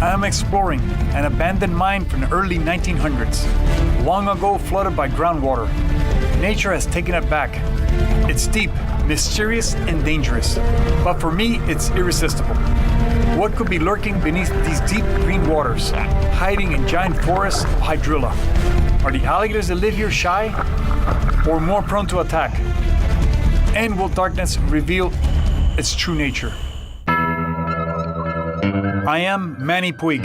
I am exploring an abandoned mine from the early 1900s, long ago flooded by groundwater. Nature has taken it back. It's deep, mysterious, and dangerous, but for me, it's irresistible. What could be lurking beneath these deep green waters, hiding in giant forests of hydrilla? Are the alligators that live here shy, or more prone to attack? And will darkness reveal its true nature? I am Manny Puig.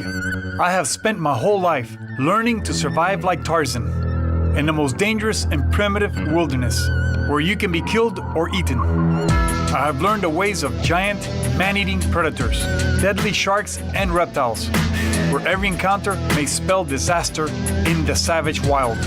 I have spent my whole life learning to survive like Tarzan in the most dangerous and primitive wilderness, where you can be killed or eaten. I have learned the ways of giant, man-eating predators, deadly sharks, and reptiles, where every encounter may spell disaster in the savage wild.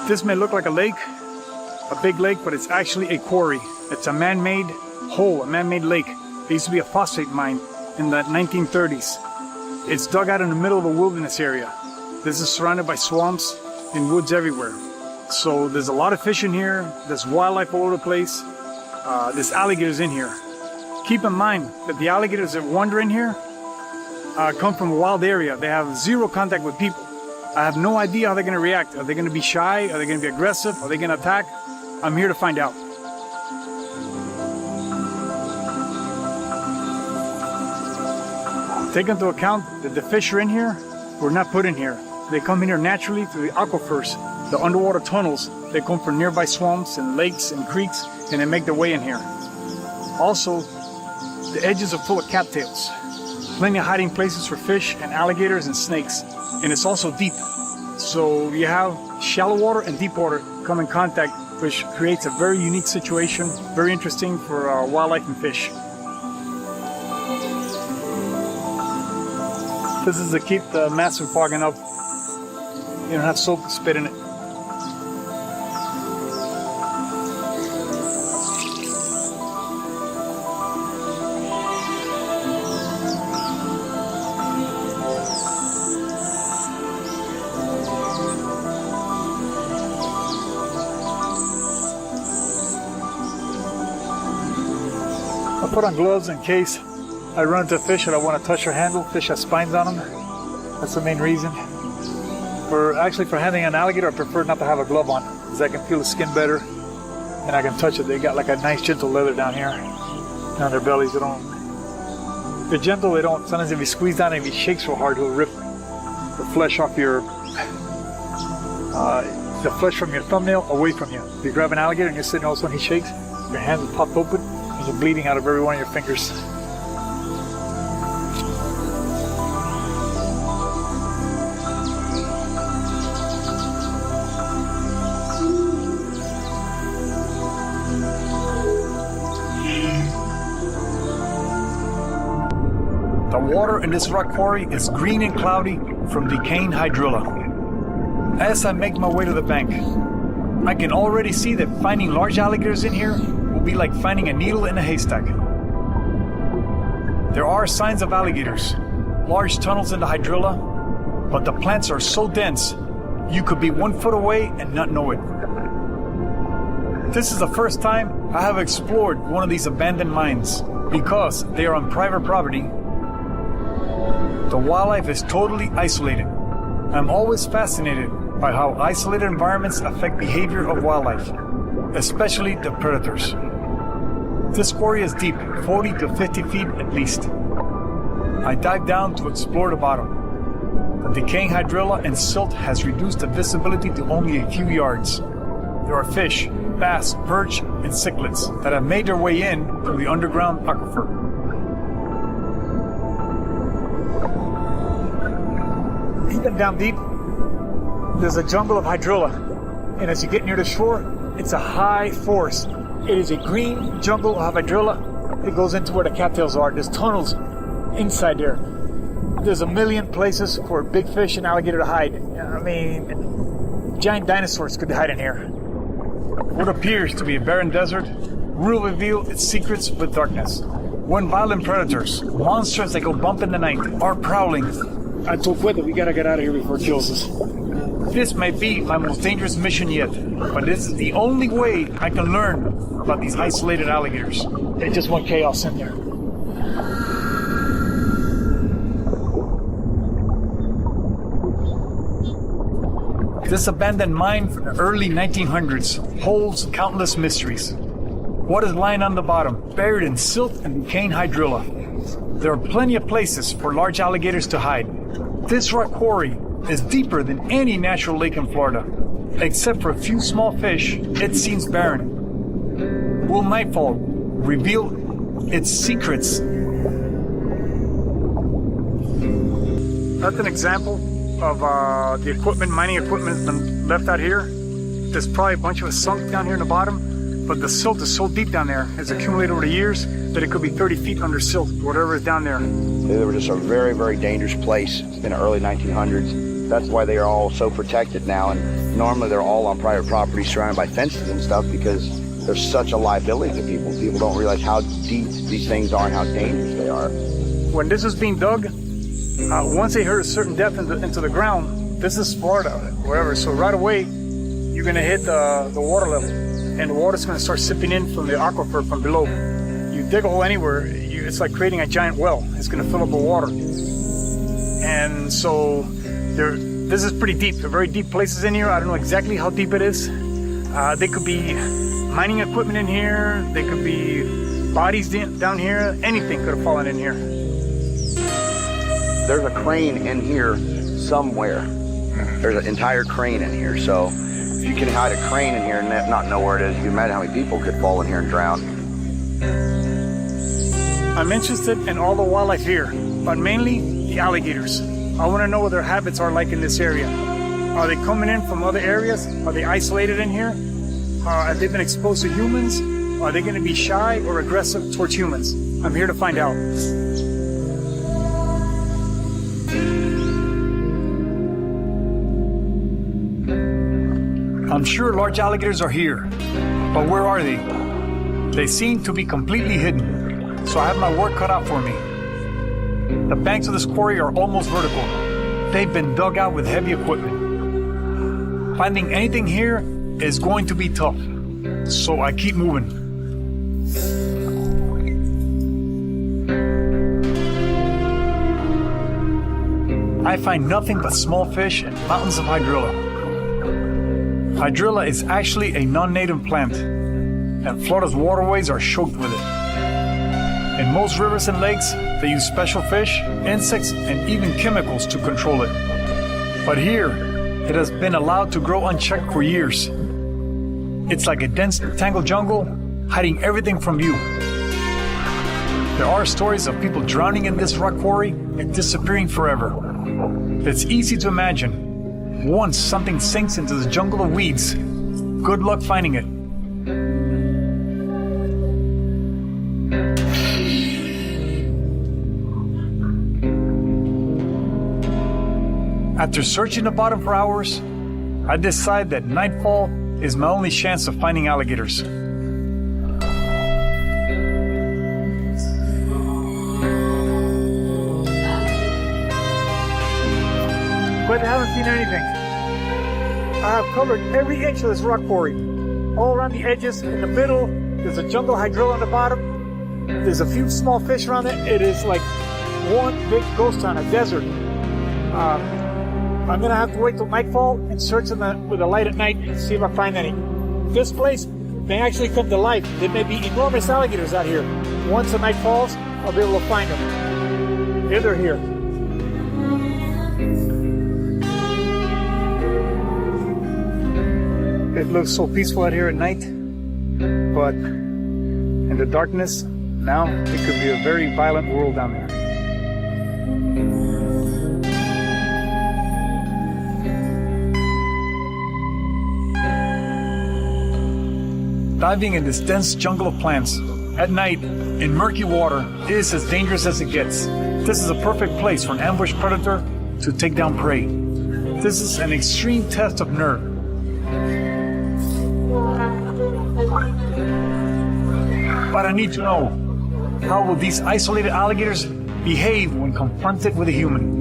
This may look like a lake, a big lake, but it's actually a quarry. It's a man-made hole, a man-made lake. It used to be a phosphate mine in the 1930s. It's dug out in the middle of a wilderness area. This is surrounded by swamps and woods everywhere. So there's a lot of fish in here, there's wildlife all over the place, there's alligators in here. Keep in mind that the alligators that wander in here come from a wild area. They have zero contact with people. I have no idea how they're going to react. Are they going to be shy? Are they going to be aggressive? Are they going to attack? I'm here to find out. Take into account that the fish are in here were not put in here. They come in here naturally through the aquifers, the underwater tunnels. They come from nearby swamps and lakes and creeks, and they make their way in here. Also, the edges are full of cattails. Plenty of hiding places for fish and alligators and snakes. And it's also deep. So you have shallow water and deep water come in contact, which creates a very unique situation, very interesting for wildlife and fish. This is to keep the mats from fogging up. You don't have soap to spit in it. I put on gloves in case I run into a fish and I want to touch or handle. Fish has spines on them. That's the main reason. For handling an alligator, I prefer not to have a glove on, because I can feel the skin better and I can touch it. They got like a nice gentle leather down here, down their bellies. They're gentle. They don't. Sometimes if you squeeze down and if you shake so hard, it'll rip the flesh off your the flesh from your thumbnail away from you. If you grab an alligator and you're sitting, all of a sudden he shakes, your hands will pop open. You're bleeding out of every one of your fingers. The water in this rock quarry is green and cloudy from decaying hydrilla. As I make my way to the bank, I can already see that finding large alligators in here will be like finding a needle in a haystack. There are signs of alligators, large tunnels in the hydrilla, but the plants are so dense, you could be 1 foot away and not know it. This is the first time I have explored one of these abandoned mines. Because they are on private property, the wildlife is totally isolated. I'm always fascinated by how isolated environments affect behavior of wildlife, especially the predators. This quarry is deep, 40 to 50 feet at least. I dive down to explore the bottom. The decaying hydrilla and silt has reduced the visibility to only a few yards. There are fish, bass, perch, and cichlids that have made their way in through the underground aquifer. Even down deep, there's a jungle of hydrilla, and as you get near the shore, it's a high forest. It is a green jungle of hydrilla It goes into where the cattails are. There's tunnels inside there. There's a million places for big fish and alligator to hide. I mean, giant dinosaurs could hide in here. What appears to be a barren desert will reveal its secrets with darkness. When violent predators, monsters that go bump in the night, are prowling. I told Cueta we gotta get out of here before it kills us. This may be my most dangerous mission yet, but this is the only way I can learn about these isolated alligators. They just want chaos in there. This abandoned mine from the early 1900s holds countless mysteries. What is lying on the bottom, buried in silt and decaying hydrilla? There are plenty of places for large alligators to hide. This rock quarry is deeper than any natural lake in Florida. Except for a few small fish, it seems barren. Will nightfall reveal its secrets? That's an example of the equipment, mining equipment that's been left out here. There's probably a bunch of it sunk down here in the bottom, but the silt is so deep down there, it's accumulated over the years, that it could be 30 feet under silt, whatever is down there. They were just a very, very dangerous place in the early 1900s. That's why they are all so protected now, and normally they're all on private property surrounded by fences and stuff because they're such a liability to people. People don't realize how deep these things are and how dangerous they are. When this was being dug, once they hit a certain depth into the ground, this is Florida, wherever, so right away you're going to hit the water level, and the water's going to start sipping in from the aquifer from below. You dig a hole anywhere, it's like creating a giant well. It's going to fill up with water. And so this is pretty deep. There are very deep places in here. I don't know exactly how deep it is. They could be mining equipment in here. They could be bodies down here. Anything could have fallen in here. There's a crane in here somewhere. There's an entire crane in here. So if you can hide a crane in here and not know where it is, you can imagine how many people could fall in here and drown. I'm interested in all the wildlife here, but mainly the alligators. I want to know what their habits are like in this area. Are they coming in from other areas? Are they isolated in here? Have they been exposed to humans? Are they going to be shy or aggressive towards humans? I'm here to find out. I'm sure large alligators are here, but where are they? They seem to be completely hidden, so I have my work cut out for me. The banks of this quarry are almost vertical. They've been dug out with heavy equipment. Finding anything here is going to be tough, so I keep moving. I find nothing but small fish and mountains of hydrilla. Hydrilla is actually a non-native plant, and Florida's waterways are choked with it. In most rivers and lakes, they use special fish, insects, and even chemicals to control it. But here, it has been allowed to grow unchecked for years. It's like a dense, tangled jungle, hiding everything from view. There are stories of people drowning in this rock quarry and disappearing forever. It's easy to imagine. Once something sinks into the jungle of weeds, good luck finding it. After searching the bottom for hours, I decide that nightfall is my only chance of finding alligators. But I haven't seen anything. I have covered every inch of this rock quarry. All around the edges, in the middle, there's a jungle hydrilla on the bottom. There's a few small fish around it. It is like one big ghost town, a desert. I'm gonna have to wait till nightfall and search with a light at night and see if I find any. This place may actually come to life. There may be enormous alligators out here. Once the night falls, I'll be able to find them. Here they're here. It looks so peaceful out here at night, but in the darkness, now it could be a very violent world down there. Diving in this dense jungle of plants, At night, in murky water, it is as dangerous as it gets. This is a perfect place for an ambush predator to take down prey. This is an extreme test of nerve. But I need to know, how will these isolated alligators behave when confronted with a human?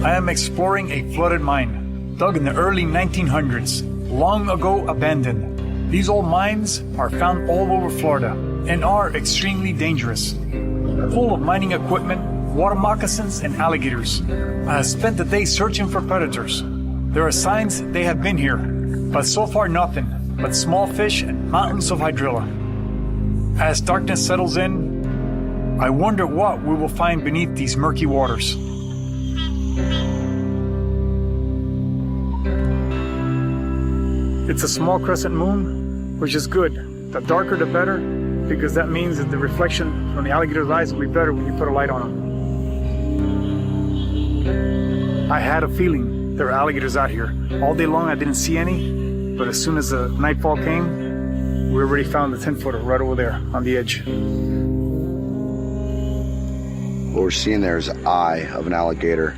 I am exploring a flooded mine, dug in the early 1900s, long ago abandoned. These old mines are found all over Florida and are extremely dangerous. Full of mining equipment, water moccasins, and alligators. I have spent the day searching for predators. There are signs they have been here, but so far nothing but small fish and mountains of hydrilla. As darkness settles in, I wonder what we will find beneath these murky waters. It's a small crescent moon, which is good. The darker the better, because that means that the reflection from the alligator's eyes will be better when you put a light on them. I had a feeling there were alligators out here. All day long I didn't see any, but as soon as the nightfall came, we already found the 10-footer right over there on the edge. What we're seeing there is the eye of an alligator.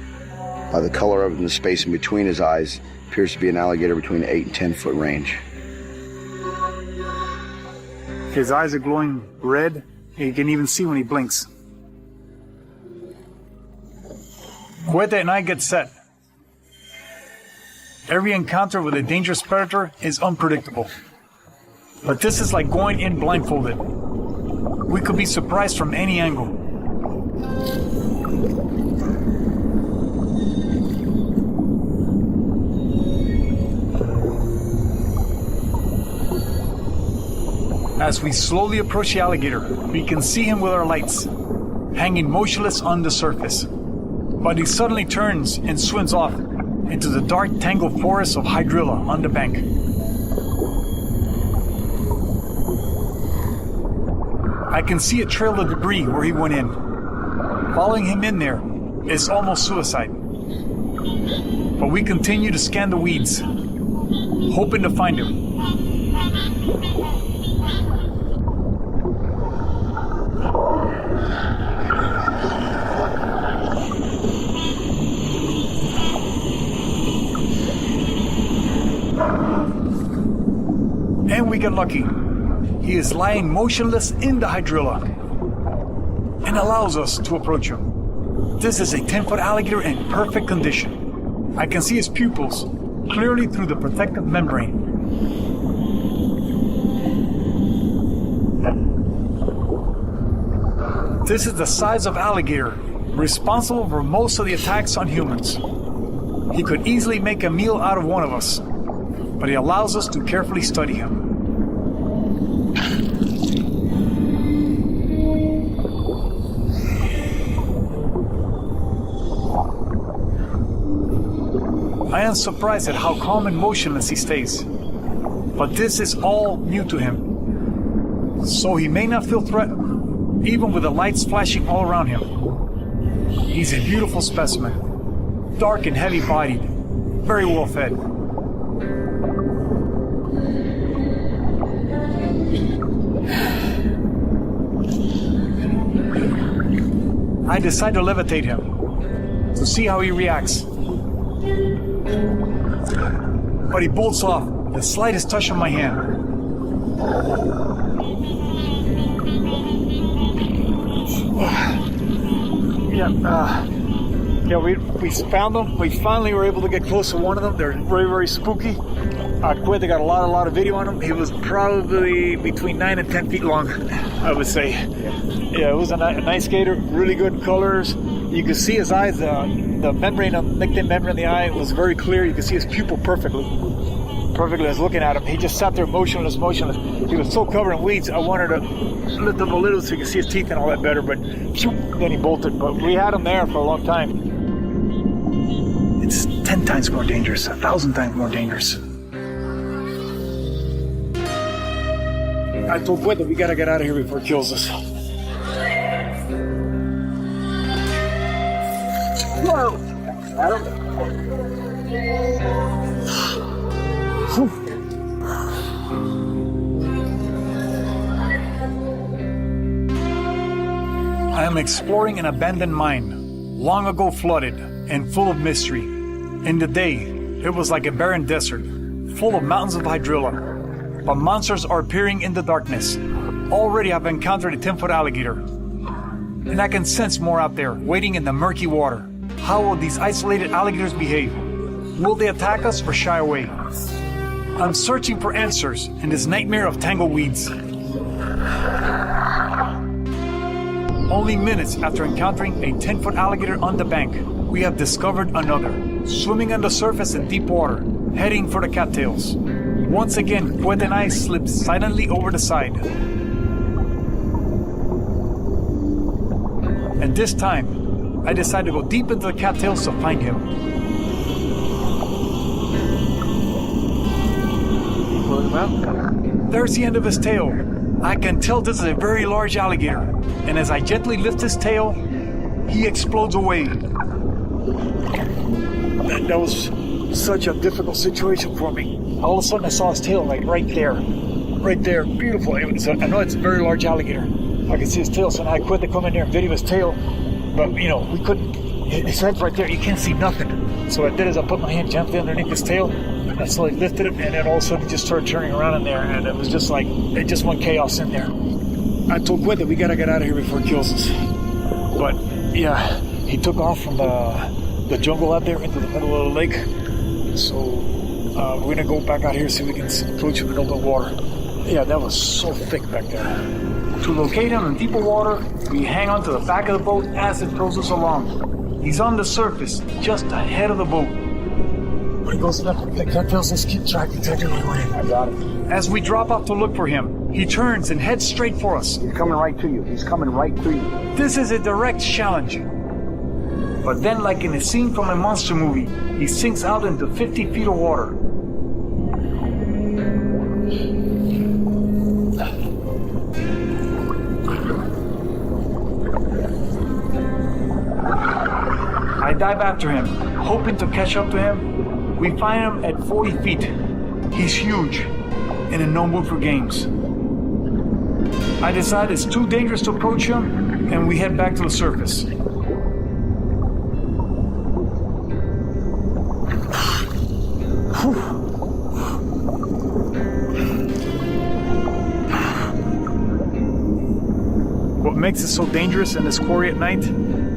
By the color of it and the space in between his eyes, appears to be an alligator between the 8 and 10 foot range. His eyes are glowing red, and you can even see when he blinks. Cuete and I get set. Every encounter with a dangerous predator is unpredictable. But this is like going in blindfolded. We could be surprised from any angle. As we slowly approach the alligator, we can see him with our lights, hanging motionless on the surface. But he suddenly turns and swims off into the dark, tangled forest of hydrilla on the bank. I can see a trail of debris where he went in. Following him in there is almost suicide. But we continue to scan the weeds, hoping to find him. And we get lucky. He is lying motionless in the hydrilla and allows us to approach him. This is a 10-foot alligator in perfect condition. I can see his pupils clearly through the protective membrane. This is the size of alligator, responsible for most of the attacks on humans. He could easily make a meal out of one of us, but he allows us to carefully study him. I am surprised at how calm and motionless he stays, but this is all new to him, so he may not feel threatened, even with the lights flashing all around him. He's a beautiful specimen, dark and heavy-bodied, very well fed. I decide to levitate him to see how he reacts. But he bolts off the slightest touch of my hand. We found them. We finally were able to get close to one of them. They're very, very spooky. Cuete got a lot of video on him. He was probably between 9 and 10 feet long, I would say. Yeah, it was a nice gator, really good colors. You could see his eyes, the membrane, the nictitating membrane in the eye was very clear. You could see his pupil perfectly. I was looking at him. He just sat there motionless. He was so covered in weeds, I wanted to lift him a little so you could see his teeth and all that better, but then he bolted. But we had him there for a long time. It's 10 times more dangerous, 1,000 times more dangerous. I told Cuete we gotta get out of here before it kills us. Whoa! Adam. Whew. I am exploring an abandoned mine, long ago flooded and full of mystery. In the day, it was like a barren desert, full of mountains of hydrilla. But monsters are appearing in the darkness. Already I've encountered a 10-foot alligator. And I can sense more out there, waiting in the murky water. How will these isolated alligators behave? Will they attack us or shy away? I'm searching for answers in this nightmare of tangled weeds. Only minutes after encountering a 10-foot alligator on the bank, we have discovered another, swimming on the surface in deep water, heading for the cattails. Once again, Cuete and I slipped silently over the side. And this time, I decided to go deep into the cattails to find him. There's the end of his tail. I can tell this is a very large alligator. And as I gently lift his tail, he explodes away. That was such a difficult situation for me. All of a sudden I saw his tail like right there. Right there, beautiful. I know it's a very large alligator. I can see his tail, so now I quit to come in there and video his tail. But we couldn't, his head's right there, you can't see nothing. So what I did is I put my hand gently underneath his tail, I slowly lifted it, and then all of a sudden he just started turning around in there, and it was just like, it just went chaos in there. I told Quinn that we gotta get out of here before it kills us. But yeah, he took off from the jungle out there into the middle of the lake. So we're gonna go back out here see if we can approach him in open water. Yeah, that was so thick back there. To locate him in deeper water, we hang on to the back of the boat as it throws us along. He's on the surface, just ahead of the boat. When he goes enough to the cattails, let's keep tracking exactly where we're in. I got it. As we drop off to look for him, he turns and heads straight for us. He's coming right to you. He's coming right to you. This is a direct challenge. But then, like in a scene from a monster movie, he sinks out into 50 feet of water. I dive after him, hoping to catch up to him. We find him at 40 feet. He's huge and in no mood for games. I decide it's too dangerous to approach him, and we head back to the surface. What makes it so dangerous in this quarry at night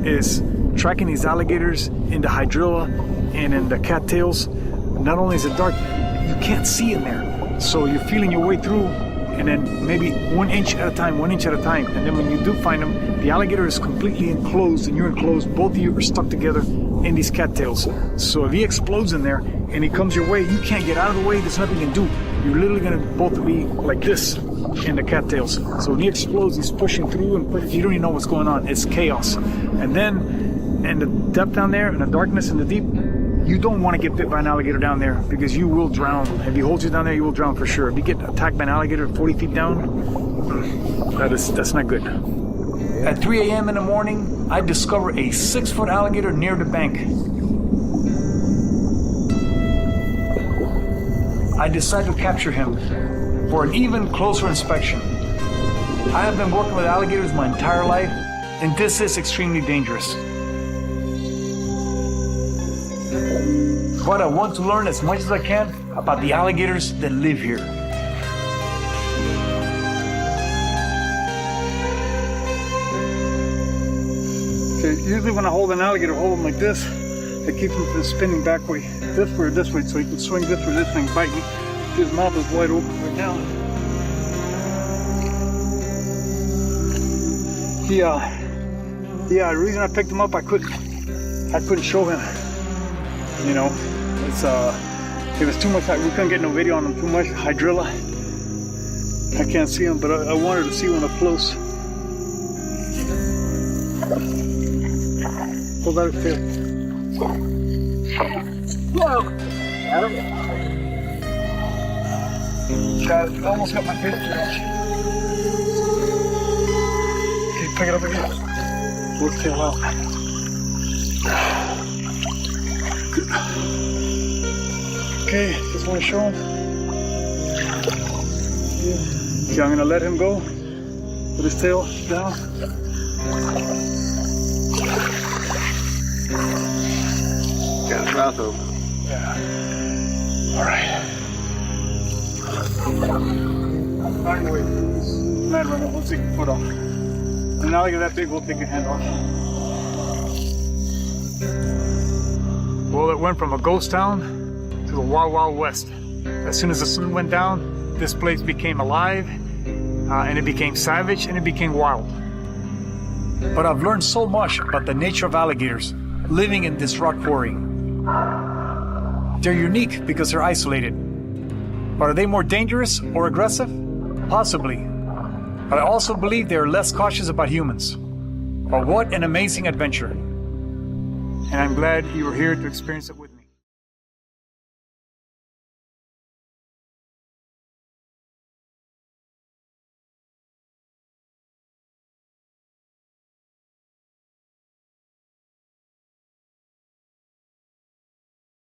is tracking these alligators in the hydrilla and in the cattails. Not only is it dark, you can't see in there. So you're feeling your way through, and then maybe 1 inch at a time, 1 inch at a time. And then when you do find them, the alligator is completely enclosed and you're enclosed. Both of you are stuck together in these cattails. So if he explodes in there and he comes your way, you can't get out of the way. There's nothing you can do. You're literally gonna both be like this in the cattails. So when he explodes, he's pushing through, and you don't even know what's going on. It's chaos. And then in the depth down there, in the darkness and the deep, you don't want to get bit by an alligator down there because you will drown. If he holds you down there, you will drown for sure. If you get attacked by an alligator 40 feet down, that's not good. At 3 a.m. in the morning, I discover a 6-foot alligator near the bank. I decide to capture him for an even closer inspection. I have been working with alligators my entire life, and this is extremely dangerous. But I want to learn as much as I can about the alligators that live here. Okay, usually when I hold an alligator, hold him like this. It keeps him from spinning back way, this way or this way, so he can swing this way, this thing, bite me. His mouth is wide open right now. The reason I picked him up, I couldn't show him. You know, it was too much. We couldn't get no video on him. Too much hydrilla. I can't see him, but I wanted to see one up close. Hold out his tail. Whoa! Got it. Almost got my face. Okay, pick it up again. Work tail out. Okay, just want to show him. Okay, I'm gonna let him go with his tail down. Got his mouth open. Yeah. All right. Wait. Man, we'll take your foot off. And now look at that big, we'll take your hand off. Well, it went from a ghost town to the Wild Wild West. As soon as the sun went down, this place became alive, and it became savage, and it became wild. But I've learned so much about the nature of alligators living in this rock quarry. They're unique because they're isolated. But are they more dangerous or aggressive? Possibly. But I also believe they are less cautious about humans. But what an amazing adventure. And I'm glad you were here to experience it with me.